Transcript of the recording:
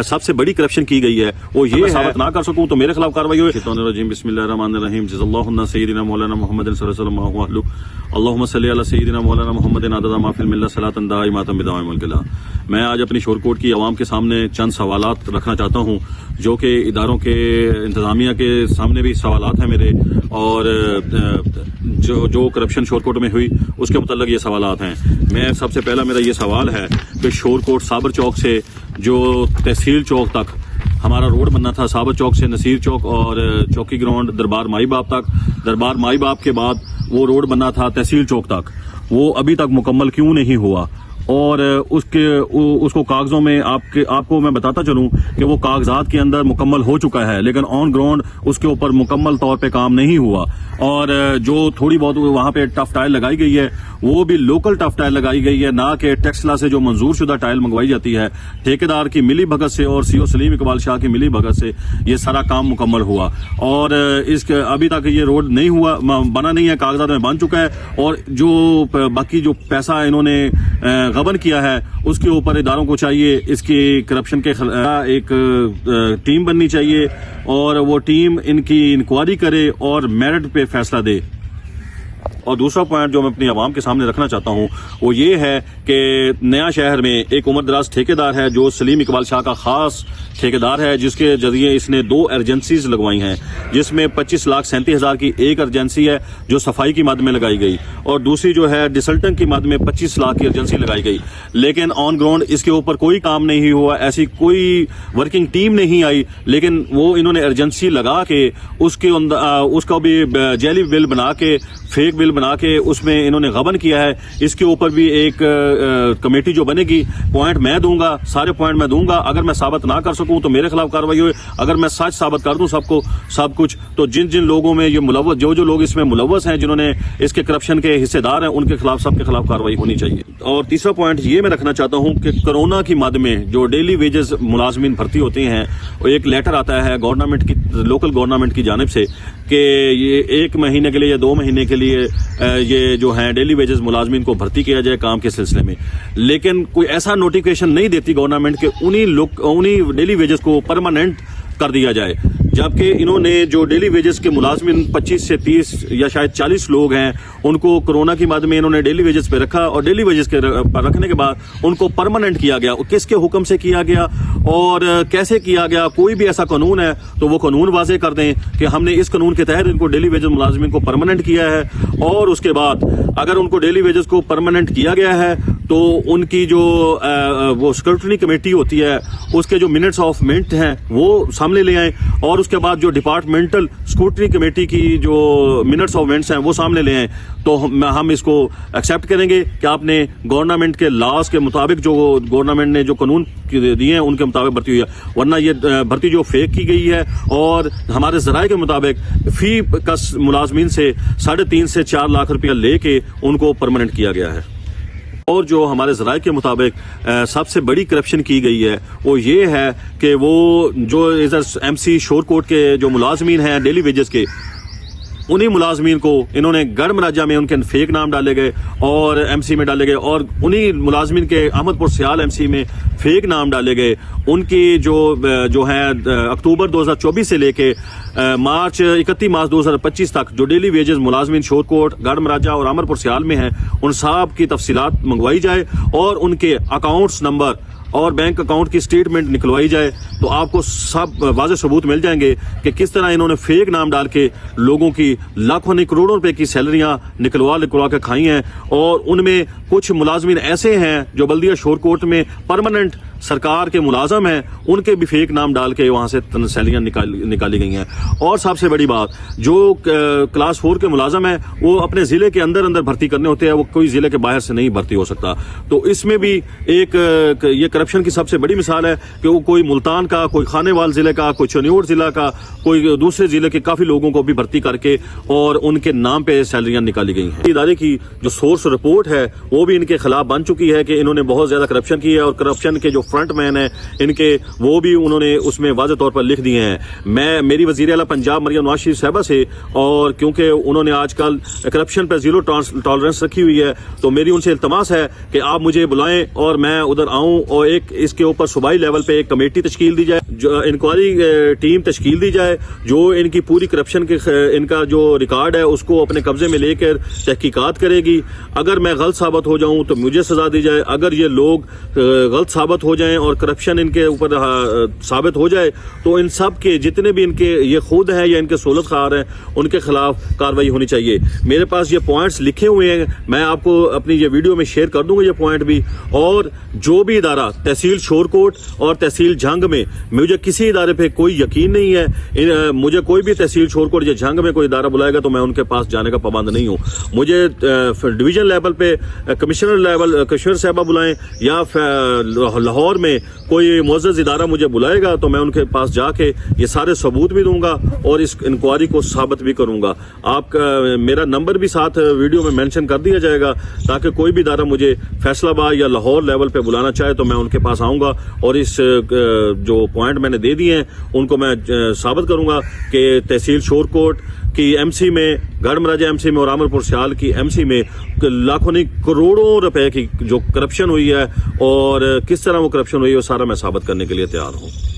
सबसे बड़ी करप्शन की गई है वो ये साबित ना कर सकूं तो मेरे खिलाफ कार्रवाई हुई। बिस्मिल्लाहिर्रहमानिर्रहीम जज़ल्लाहुन्ना सय्यिदना मौलाना मुहम्मदिन सल्लल्लाहु अलैहि वसल्लम अल्लाहुम्मा सल्लि अला सय्यिदना मौलाना मुहम्मदिन अददा मा फिल मिल्लत सलातन दाइमतन बिदाइमिल क़िला। मैं आज अपनी शोरकोट की आवाम के सामने चंद सवालात रखना चाहता हूँ जो कि इदारों के इंतजामिया के सामने भी सवालात हैं मेरे, और जो करप्शन शोरकोट में हुई उसके मुतल्लिक़ ये सवालात हैं। मैं सबसे पहला मेरा ये सवाल है कि शोरकोट साबर चौक से जो तहसील चौक तक हमारा रोड बनना था, साबर चौक से नसीर चौक और चौकी ग्राउंड दरबार माई बाप तक, दरबार माई बाप के बाद वो रोड बनना था तहसील चौक तक, वो अभी तक मुकम्मल क्यों नहीं हुआ? और उसको कागजों में आपको मैं बताता चलूं कि वो कागजात के अंदर मुकम्मल हो चुका है, लेकिन ऑन ग्राउंड उसके ऊपर मुकम्मल तौर पे काम नहीं हुआ। और जो थोड़ी बहुत वहां पे टफ टाइल लगाई गई है वो भी लोकल टफ टाइल लगाई गई है, ना कि टेक्सला से जो मंजूर शुदा टाइल मंगवाई जाती है। ठेकेदार की मिली भगत से और सीओ सलीम इकबाल शाह की मिली भगत से ये सारा काम मुकम्मल हुआ, और इसके अभी तक ये रोड नहीं हुआ, बना नहीं है, कागजात में बन चुका है। और जो बाकी जो पैसा इन्होंने गबन किया है उसके ऊपर इदारों को चाहिए इसकी करप्शन के खिलाफ एक टीम बननी चाहिए, और वो टीम इनकी इंक्वायरी करे और मेरिट पे फैसला दे। और दूसरा पॉइंट जो मैं अपनी आवाम के सामने रखना चाहता हूं वो ये है कि नया शहर में एक उम्रदराज ठेकेदार है जो सलीम इकबाल शाह का खास ठेकेदार है, जिसके जरिए इसने 2 एजेंसीज लगवाई हैं, जिसमें 25,37,000 की एक एजेंसी है जो सफाई की मद में लगाई गई, और दूसरी जो है डिसल्टिंग की मद में 25 लाख की एजेंसी लगाई गई। लेकिन ऑन ग्राउंड इसके ऊपर कोई काम नहीं हुआ, ऐसी कोई वर्किंग टीम नहीं आई, लेकिन वो इन्होंने एजेंसी लगा के उसके उसका भी जेली बिल बना के, फेक बिल बना के उसमें इन्होंने गबन किया है। इसके ऊपर भी एक कमेटी जो बनेगी, पॉइंट मैं दूंगा, सारे पॉइंट मैं दूंगा। अगर मैं साबित ना कर सकूं तो मेरे खिलाफ कार्रवाई हुई। अगर मैं सच साबित कर दूं सबको सब कुछ, तो जिन जिन लोगों में ये मुलव्वस, जो लोग इसमें मुलव्वस हैं, जिन्होंने इसके करप्शन के हिस्सेदार हैं, उनके खिलाफ, सबके खिलाफ कार्रवाई होनी चाहिए। और तीसरा पॉइंट ये मैं रखना चाहता हूं कि कोरोना की मद में जो डेली वेजेस मुलाजमीन भर्ती होते हैं, एक लेटर आता है गवर्नमेंट की, लोकल गवर्नमेंट की जानिब से कि ये 1 महीने के लिए या 2 महीने के लिए ये जो है डेली वेजेस मुलाजमीन को भर्ती किया जाए काम के सिलसिले में, लेकिन कोई ऐसा नोटिफिकेशन नहीं देती गवर्नमेंट कि उन्हीं डेली वेजेस को परमानेंट कर दिया जाए। जबकि इन्होंने जो डेली वेजेस के मुलाजमिन 25 से 30 या शायद 40 लोग हैं, उनको कोरोना की मद में इन्होंने डेली वेजेस पे रखा, और डेली वेजेस के रखने के बाद उनको परमानेंट किया गया। किसके हुक्म से किया गया और कैसे किया गया? कोई भी ऐसा कानून है तो वो कानून वाजे कर दें कि हमने इस कानून के तहत इनको डेली वेजेस मुलाजमिन को परमानेंट किया है, और उसके बाद अगर उनको डेली वेजेस को परमानेंट किया गया है तो उनकी जो वो स्क्रूटनी कमेटी होती है उसके जो मिनट्स ऑफ मिनट हैं वो सामने ले आए, और उसके बाद जो डिपार्टमेंटल स्क्रूटनी कमेटी की जो मिनट्स ऑफ मिनट्स हैं वो सामने ले आए, तो हम इसको एक्सेप्ट करेंगे कि आपने गवर्नमेंट के लॉज के मुताबिक, जो गवर्नमेंट ने जो कानून दिए हैं उनके मुताबिक भर्ती हुई है। वरना ये भर्ती जो फेक की गई है, और हमारे जराये के मुताबिक फी कस मुलाजमीन से 3.5 से 4 लाख रुपया लेके उनको परमानेंट किया गया है। और जो हमारे जराये के मुताबिक सबसे बड़ी करप्शन की गई है वो ये है कि वो जो इधर MC शोरकोट के जो मुलाजमीन हैं डेली वेजेस के, उन्हीं मुलाजमीन को इन्होंने गढ़ मराजा में उनके फेक नाम डाले गए और MC में डाले गए, और उन्हीं मुलाजमीन के अहमदपुर सियाल MC में फेक नाम डाले गए। उनकी जो है अक्टूबर 2024 से लेके 31 मार्च 2025 तक जो डेली वेजेस मुलाजमीन शोरकोट, गढ़ मराजा और अमरपुर सियाल में हैं, उन सब की तफसीलात मंगवाई जाए और उनके अकाउंट्स नंबर और बैंक अकाउंट की स्टेटमेंट निकलवाई जाए, तो आपको सब वाज़ेह सबूत मिल जाएंगे कि किस तरह इन्होंने फेक नाम डाल के लोगों की लाखों नहीं करोड़ों रुपए की सैलरियां निकलवा के खाई हैं। और उनमें कुछ मुलाजमीन ऐसे हैं जो बल्दिया शोरकोट में परमानेंट सरकार के मुलाजम हैं, उनके भी फेक नाम डाल के वहां से सैलरियां निकाली गई हैं। और सबसे बड़ी बात, जो क्लास 4 के मुलाजम है वो अपने जिले के अंदर भर्ती करने होते हैं, वो कोई जिले के बाहर से नहीं भर्ती हो सकता। तो इसमें भी एक ये करप्शन की सबसे बड़ी मिसाल है कि वो कोई मुल्तान का, कोई खानेवाल जिले का, कोई चनियोर जिला का, कोई दूसरे जिले के काफी लोगों को भी भर्ती करके और उनके नाम पे सैलरियां निकाली गई हैं। इदारे की जो सोर्स रिपोर्ट है वो भी इनके खिलाफ बन चुकी है कि इन्होंने बहुत ज्यादा करप्शन की है, और करप्शन के जो फ्रंट मैन है इनके, वो भी उन्होंने उसमें वाज़ेह तौर पर लिख दिए हैं। मेरी वज़ीर आला पंजाब मरियम नवाज शरीफ साहिबा से, और क्योंकि उन्होंने आजकल करप्शन पर जीरो टॉलरेंस रखी हुई है, तो मेरी उनसे इल्तमास है कि आप मुझे बुलाएं और मैं उधर आऊं और एक इसके ऊपर सूबाई लेवल पे एक कमेटी तश्कील दी जाए, जो इंक्वायरी टीम तश्कील दी जाए, जो इनकी पूरी करप्शन के इनका जो रिकॉर्ड है उसको अपने कब्जे में लेकर तहकीकात करेगी। अगर मैं गलत साबित हो जाऊं तो मुझे सजा दी जाए, अगर ये लोग गलत साबित हो जाएं और करप्शन इनके ऊपर साबित हो जाए तो इन सब के जितने भी इनके ये खुद हैं या इनके सोलत खार हैं उनके खिलाफ कार्रवाई होनी चाहिए। मेरे पास ये पॉइंट्स लिखे हुए हैं, मैं आपको अपनी ये वीडियो में शेयर कर दूंगा ये पॉइंट भी। और जो भी इदारा तहसील शोरकोट और तहसील झंग में, मुझे किसी इदारे पे कोई यकीन नहीं है, मुझे कोई भी तहसील शोरकोट या झंग में कोई इदारा बुलाएगा तो मैं उनके पास जाने का पाबंद नहीं हूँ। मुझे डिवीजन लेवल पे कमिश्नर साहबा बुलाएं या लाहौर में कोई मुअज़्ज़ज़ इदारा मुझे बुलाएगा तो मैं उनके पास जाके ये सारे सबूत भी दूंगा और इस इंक्वायरी को साबित भी करूंगा। आपका मेरा नंबर भी साथ वीडियो में मेंशन कर दिया जाएगा, ताकि कोई भी इदारा मुझे फैसलाबाद या लाहौर लेवल पे बुलाना चाहे तो मैं उनके पास आऊंगा और इस जो पॉइंट मैंने दे दिए हैं उनको मैं साबित करूंगा कि तहसील शोरकोट की एमसी में, गढ़ महाराजा एमसी में और आमरपुर सियाल की एमसी में लाखों नहीं करोड़ों रुपए की जो करप्शन हुई है और किस तरह वो करप्शन हुई है वो सारा मैं साबित करने के लिए तैयार हूँ।